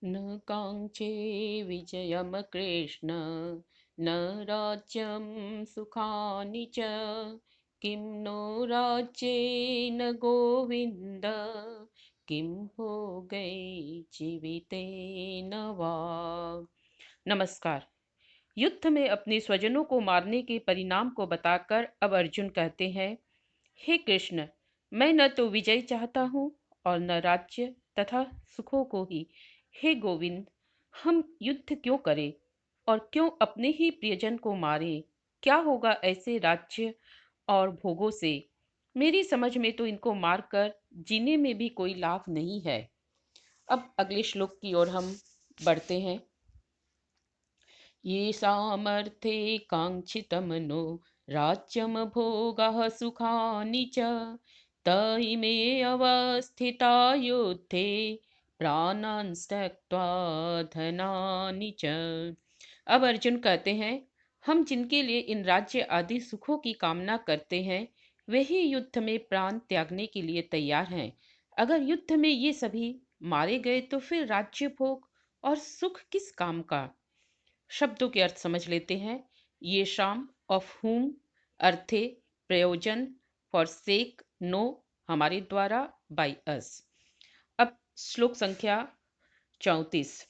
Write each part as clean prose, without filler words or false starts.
न काङ्क्षे विजयं कृष्ण न राज्यं सुखानि च किं नो राज्येन गोविन्द किं भोगै जीवितेन वा। नमस्कार। युद्ध में अपने स्वजनों को मारने के परिणाम को बताकर अब अर्जुन कहते हैं, हे कृष्ण, मैं न तो विजय चाहता हूँ और न राज्य तथा सुखों को ही। हे गोविंद, हम युद्ध क्यों करें और क्यों अपने ही प्रियजन को मारें? क्या होगा ऐसे राज्य और भोगों से? मेरी समझ में तो इनको मारकर जीने में भी कोई लाभ नहीं है। अब अगले श्लोक की ओर हम बढ़ते हैं। ये सामर्थे काङ्क्षितमनो राज्यं भोगः सुखानि च त इमे अवस्थिता युद्धे प्राणान् त्यक्त्वा धनानि च। अब अर्जुन कहते हैं, हम जिनके लिए इन राज्य आदि सुखों की कामना करते हैं वे ही युद्ध में प्राण त्यागने के लिए तैयार हैं। अगर युद्ध में ये सभी मारे गए तो फिर राज्य भोग और सुख किस काम का? शब्दों के अर्थ समझ लेते हैं। ये शाम ऑफ हुम, अर्थे प्रयोजन, फॉर सेक नो हमारे द्वारा, बाय अस। अब श्लोक संख्या 34।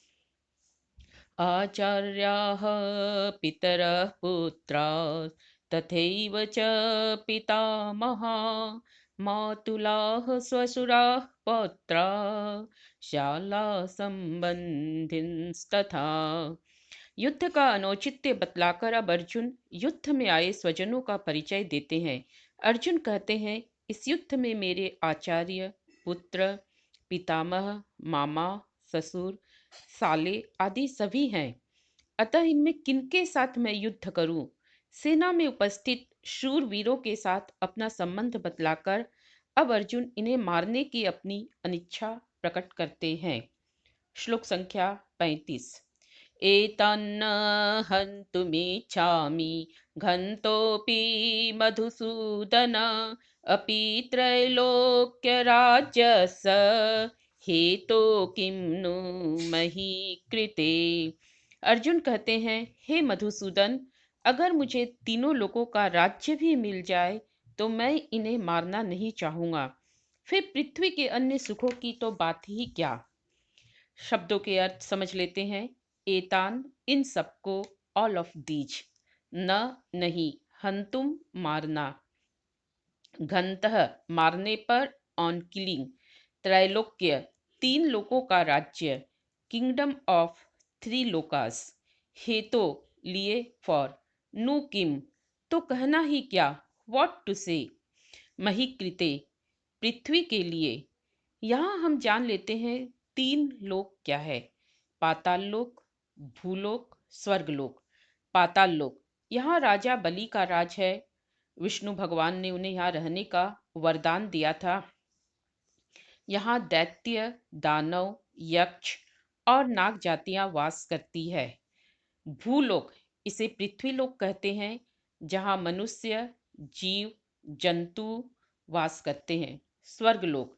आचार्याः पितरः पुत्राः तथैव च पितामहा मातुलाः स्वसुराः पौत्राः शाला संबंधिनस्तथा। युद्ध का अनौचित्य बतलाकर अब अर्जुन युद्ध में आए स्वजनों का परिचय देते हैं। अर्जुन कहते हैं, इस युद्ध में मेरे आचार्य, पुत्र, पितामह, मामा, ससुर, साले आदि सभी हैं। अतः इनमें किनके साथ मैं युद्ध करूं? सेना में उपस्थित शूर वीरों के साथ अपना संबंध बतलाकर अब अर्जुन इन्हें मारने की अपनी अनिच्छा प्रकट करते हैं। श्लोक संख्या 35। एतन्न हन्तुमिच्छामि घन्तोऽपि मधुसूदन अपि त्रैलोक्यराज्यस्य हेतो किं नु मही कृते। अर्जुन कहते हैं, हे मधुसूदन, अगर मुझे तीनों लोगों का राज्य भी मिल जाए तो मैं इन्हें मारना नहीं चाहूंगा। फिर पृथ्वी के अन्य सुखों की तो बात ही क्या। शब्दों के अर्थ समझ लेते हैं। एतान इन सबको, ऑल ऑफ दीज, न नहीं, हंतुम मारना, घंतः मारने पर, ऑन किलिंग, त्रैलोक्य तीन लोकों का राज्य, किंगडम ऑफ थ्री लोकास, हेतो लिए, फॉर, नु किम तो कहना ही क्या, व्हाट टू से, महिकृते पृथ्वी के लिए। यहाँ हम जान लेते हैं तीन लोक क्या है। पाताल लोक, भूलोक, स्वर्गलोक। पाताल लोक, यहाँ राजा बलि का राज है। विष्णु भगवान ने उन्हें यहाँ रहने का वरदान दिया था। यहाँ दैत्य, दानव, यक्ष और नाग जातियां वास करती है। भूलोक, इसे पृथ्वी लोक कहते हैं, जहाँ मनुष्य, जीव, जंतु वास करते हैं। स्वर्गलोक,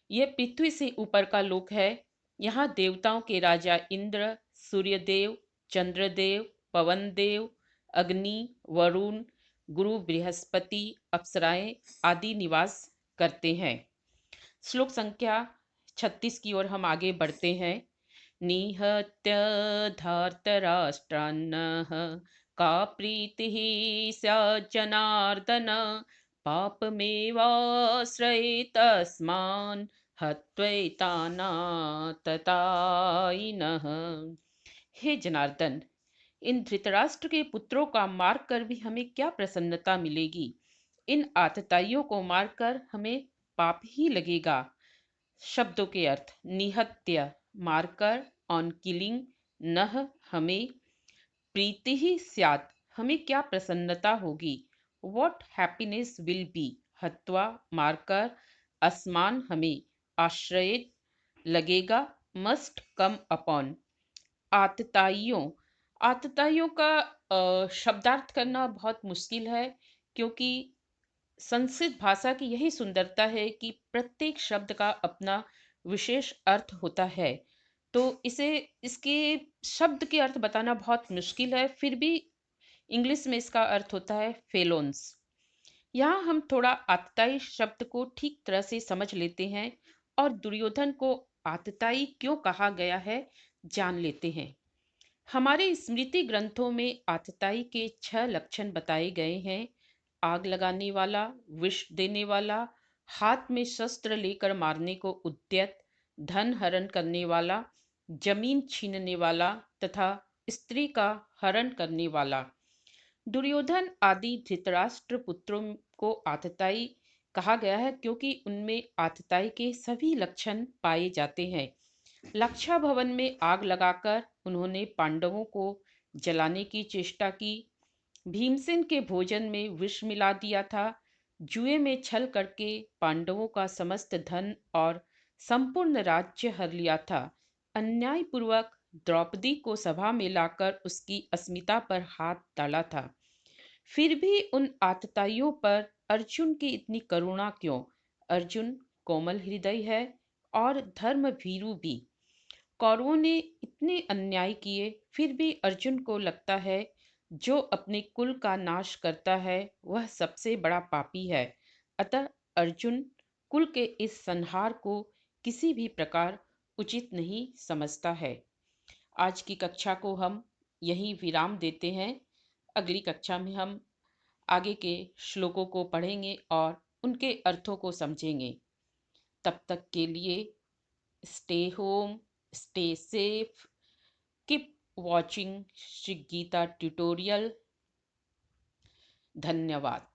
यह पृथ्वी से ऊपर का लोक है। यहाँ देवताओं के राजा इंद्र, सूर्यदेव, चंद्रदेव, पवनदेव, अग्नि, वरुण, गुरु बृहस्पति, अप्सराएं आदि निवास करते हैं। श्लोक संख्या 36 की ओर हम आगे बढ़ते हैं। निहत्य धार्तराष्ट्रान्नः का प्रीतिः स्यात् जनार्दन पापमेवाश्रयेतस्मान् हत्वैतानाततायिनः। हे जनार्दन, इन धृतराष्ट्र के पुत्रों का मार कर भी हमें क्या प्रसन्नता मिलेगी? इन आतताइयों को मारकर हमें पाप ही लगेगा। शब्दों के अर्थ। निहत्य मारकर, ऑन किलिंग, नह हमें, प्रीति ही स्यात् हमें क्या प्रसन्नता होगी, वॉट हैप्पीनेस विल बी, हत्वा मारकर, अस्मान हमें, आश्रयित लगेगा, मस्ट कम अपॉन। आतताइयों, आतताइयों का शब्दार्थ करना बहुत मुश्किल है, क्योंकि संस्कृत भाषा की यही सुंदरता है कि प्रत्येक शब्द का अपना विशेष अर्थ होता है। तो इसे इसके शब्द के अर्थ बताना बहुत मुश्किल है, फिर भी इंग्लिश में इसका अर्थ होता है फेलोन्स। यहाँ हम थोड़ा आतताई शब्द को ठीक तरह से समझ लेते हैं और दुर्योधन को आतताई क्यों कहा गया है जान लेते हैं। हमारे स्मृति ग्रंथों में आतताई के 6 लक्षण बताए गए हैं। आग लगाने वाला, विष देने वाला, हाथ में शस्त्र लेकर मारने को उद्यत, धन हरण करने वाला, जमीन छीनने वाला तथा स्त्री का हरण करने वाला। दुर्योधन आदि धृतराष्ट्र पुत्रों को आतताई कहा गया है क्योंकि उनमें आतताई के सभी लक्षण पाए जाते हैं। लक्षा भवन में आग लगाकर उन्होंने पांडवों को जलाने की चेष्टा की। भीमसेन के भोजन में विष मिला दिया था। जुए में छल करके पांडवों का समस्त धन और संपूर्ण राज्य हर लिया था। अन्यायपूर्वक द्रौपदी को सभा में लाकर उसकी अस्मिता पर हाथ डाला था। फिर भी उन आतताइयों पर अर्जुन की इतनी करुणा क्यों? अर्जुन कोमल हृदय है और धर्म भीरु भी। कौरवों ने इतने अन्याय किए, फिर भी अर्जुन को लगता है जो अपने कुल का नाश करता है वह सबसे बड़ा पापी है। अतः अर्जुन कुल के इस संहार को किसी भी प्रकार उचित नहीं समझता है। आज की कक्षा को हम यहीं विराम देते हैं। अगली कक्षा में हम आगे के श्लोकों को पढ़ेंगे और उनके अर्थों को समझेंगे। तब तक के लिए stay home, stay safe, keep watching Shri Geeta tutorial. धन्यवाद।